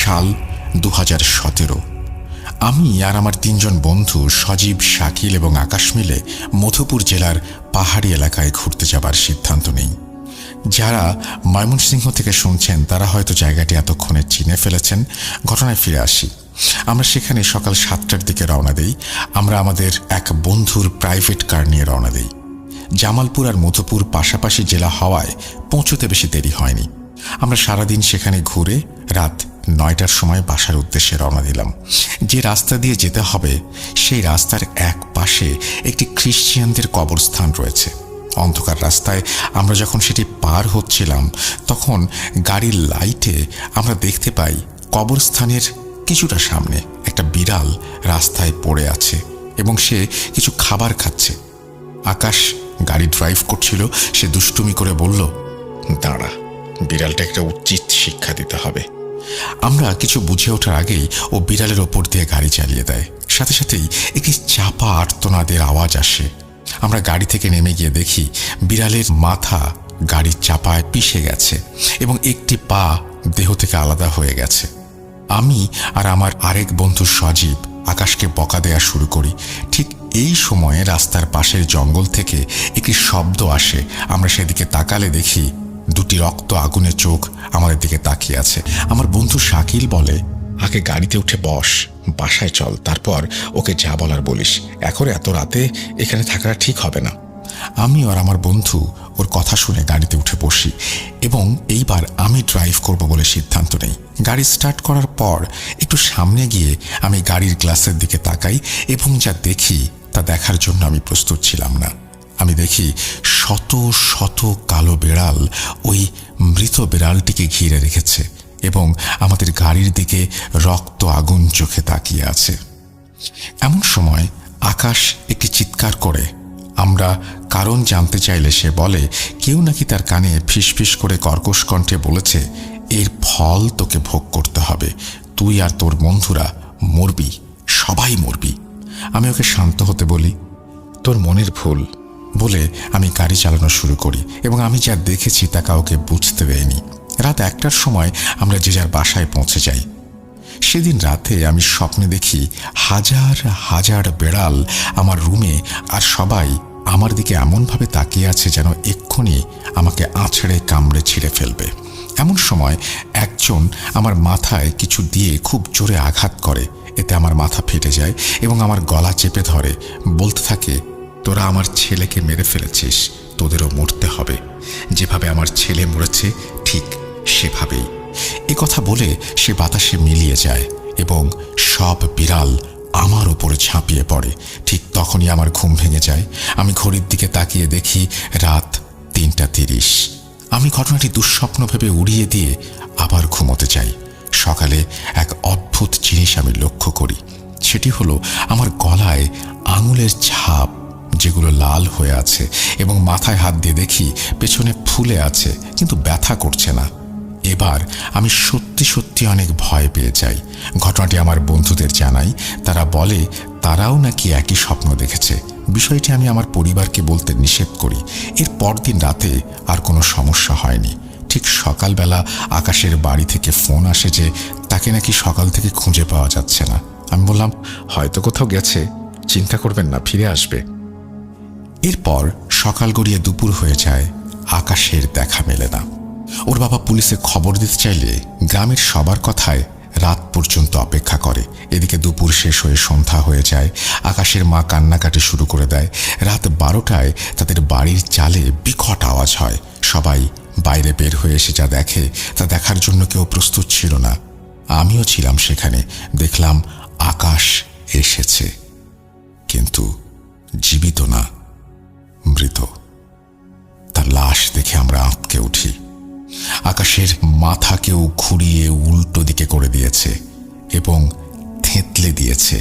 সাল 2017। আমি আর আমার 3 জন বন্ধু সজীব, শাকিল এবং আকাশ মিলে মধুপুর জেলার পাহাড়ি এলাকায় ঘুরতে যাবার সিদ্ধান্ত নেই। যারা ময়মনসিংহ থেকে শুনছেন তারা হয়তো জায়গাটি এতক্ষণে চিনে ফেলেছেন। ঘটনায় ফিরে আসি। আমরা সেখানে সকাল 7টার দিকে রওনা দেই। আমরা আমাদের এক বন্ধুর প্রাইভেট কার নিয়ে রওনা দেই। জামালপুর আর মধুপুর পাশাপাশি জেলা হওয়ায় পৌঁছতে বেশি দেরি হয়নি। আমরা সারাদিন সেখানে ঘুরে রাত 9টার সময় বাসার উদ্দেশ্যে রওনা দিলাম। যে রাস্তা দিয়ে যেতে হবে সেই রাস্তার এক পাশে একটি খ্রিস্টানদের কবরস্থান রয়েছে। অন্ধকার রাস্তায় আমরা যখন সেটি পার হচ্ছিলাম তখন গাড়ির লাইটে আমরা দেখতে পাই কবরস্থানের কিছুটা সামনে একটা বিড়াল রাস্তায় পড়ে আছে এবং সে কিছু খাবার খাচ্ছে। আকাশ গাড়ি ড্রাইভ করছিল। সে দুষ্টুমি করে বলল, দাঁড়া, বিড়ালটা একটা উচিত শিক্ষা দিতে হবে। আমরা কিছু বুঝে ওঠার আগেই ও বিড়ালের ওপর দিয়ে গাড়ি চালিয়ে দেয়। সাথে সাথেই একটি চাপা আর্তনাদের আওয়াজ আসে। আমরা গাড়ি থেকে নেমে গিয়ে দেখি বিড়ালের মাথা গাড়ির চাপায় পিষে গেছে এবং একটি পা দেহ থেকে আলাদা হয়ে গেছে। আমি আর আমার আরেক বন্ধু সজীব আকাশকে বকা দেয়া শুরু করি। ঠিক এই সময়ে রাস্তার পাশের জঙ্গল থেকে একটি শব্দ আসে। আমরা সেদিকে তাকালে দেখি দুটি রক্ত আগুনে চোখ আমাদের দিকে তাকিয়ে আছে। আমার বন্ধু শাকিল বলে, আগে গাড়িতে উঠে বস, বাসায় চল, তারপর ওকে যা বলার বলিস। এখন এত রাতে এখানে থাকাটা ঠিক হবে না। আমি আর আমার বন্ধু ওর কথা শুনে গাড়িতে উঠে বসি এবং এইবার আমি ড্রাইভ করব বলে সিদ্ধান্ত নেই। গাড়ি স্টার্ট করার পর একটু সামনে গিয়ে আমি গাড়ির গ্লাসের দিকে তাকাই এবং যা দেখি তা দেখার জন্য আমি প্রস্তুত ছিলাম না। আমি দেখি শত শত কালো বিড়াল ওই মৃত বিড়ালটিকে ঘিরে রেখেছে এবং আমাদের গাড়ির দিকে রক্ত আগুন চোখে তাকিয়ে আছে। এমন সময় আকাশ একটি চিৎকার করে। আমরা কারণ জানতে চাইলে সে বলে, কেউ নাকি তার কানে ফিসফিস করে কর্কশ কণ্ঠে বলেছে, এর ফল তোকে ভোগ করতে হবে, তুই আর তোর বন্ধুরা মরবি, সবাই মরবি। আমি ওকে শান্ত হতে বলি, তোর মনের ভুল বলে আমি গাড়ি চালানো শুরু করি এবং আমি যা দেখেছি তা কাউকে বুঝতে দেয়নি। রাত 1টার সময় আমরা যে যার বাসায় পৌঁছে যাই। সেদিন রাতে আমি স্বপ্নে দেখি হাজার হাজার বেড়াল আমার রুমে, আর সবাই আমার দিকে এমনভাবে তাকিয়ে আছে যেন এক্ষুনি আমাকে আছড়ে কামড়ে ছিঁড়ে ফেলবে। এমন সময় একজন আমার মাথায় কিছু দিয়ে খুব জোরে আঘাত করে। এতে আমার মাথা ফেটে যায় এবং আমার গলা চেপে ধরে, বলতে থাকে, তোরা আমার ছেলেকে মেরে ফেলেছিস, তোদেরও মরতে হবে। যেভাবে আমার ছেলে মরেছে ঠিক সেভাবেই। এ কথা বলে সে বাতাসে মিলিয়ে যায় এবং সব বিড়াল আমার উপরে ঝাঁপিয়ে পড়ে। ঠিক তখনই আমার ঘুম ভেঙে যায়। আমি ঘড়ির দিকে তাকিয়ে দেখি রাত 3:30। আমি ঘটনাটি দুঃস্বপ্ন ভেবে উড়িয়ে দিয়ে আবার ঘুমোতে যাই। সকালে এক অদ্ভুত জিনিস আমি লক্ষ্য করি। সেটি হলো আমার গলায় আঙুলের ছাপ, যেগুলো লাল হয়ে আছে, এবং মাথায় হাত দিয়ে দেখি পেছনে ফুলে আছে কিন্তু ব্যথা করছে না। এবার আমি সত্যি সত্যি অনেক ভয় পেয়ে যাই। ঘটনাটি আমার বন্ধুদের জানাই। তারা বলে তারাও নাকি একই স্বপ্ন দেখেছে। বিষয়টি আমি আমার পরিবারকে বলতে নিষেধ করি। এর পরদিন রাতে আর কোনো সমস্যা হয়নি। ঠিক সকালবেলা আকাশের বাড়ি থেকে ফোন আসে যে তাকে নাকি সকাল থেকে খুঁজে পাওয়া যাচ্ছে না। আমি বললাম, হয়তো কোথাও গেছে, চিন্তা করবেন না, ফিরে আসবে। এরপর সকাল গড়িয়ে দুপুর হয়ে যায়, আকাশের দেখা মেলে না। ওর বাবা পুলিশে খবর দিতে চাইলে গ্রামের সবার কথায় রাত পর্যন্ত অপেক্ষা করে। এদিকে দুপুর শেষ হয়ে সন্ধ্যা হয়ে যায়। আকাশের মা কান্নাকাটি শুরু করে দেয়। রাত 12টায় তাদের বাড়ির চালে বিকট আওয়াজ হয়। সবাই বাইরে বের হয়ে এসে যা দেখে তা দেখার জন্য কেউ প্রস্তুত ছিল না। আমিও ছিলাম সেখানে। দেখলাম আকাশ এসেছে, কিন্তু জীবিত না, মৃত। তার লাশ দেখে আমরা আঁতকে উঠি। আকাশের মাথাকেও ঘুরিয়ে উল্টো দিকে করে দিয়েছে এবং থেঁতলে দিয়েছে।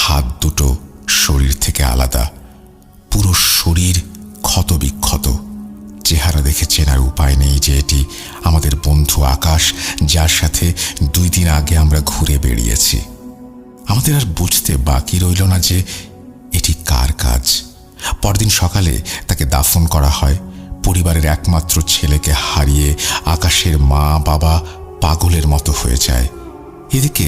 হাত দুটো শরীর থেকে আলাদা, পুরো শরীর ক্ষতবিক্ষত। চেহারা দেখে চেনার উপায় নেই যে এটি আমাদের বন্ধু আকাশ, যার সাথে 2 দিন আগে আমরা ঘুরে বেরিয়েছি। আমাদের আর বুঝতে বাকি রইল না যে এটি কার কাজ। পরদিন সকালে তাকে দাফন করা হয়। পরিবারের একমাত্র ছেলেকে হারিয়ে আকাশের মা বাবা পাগলের মতো হয়ে যায়। এদিকে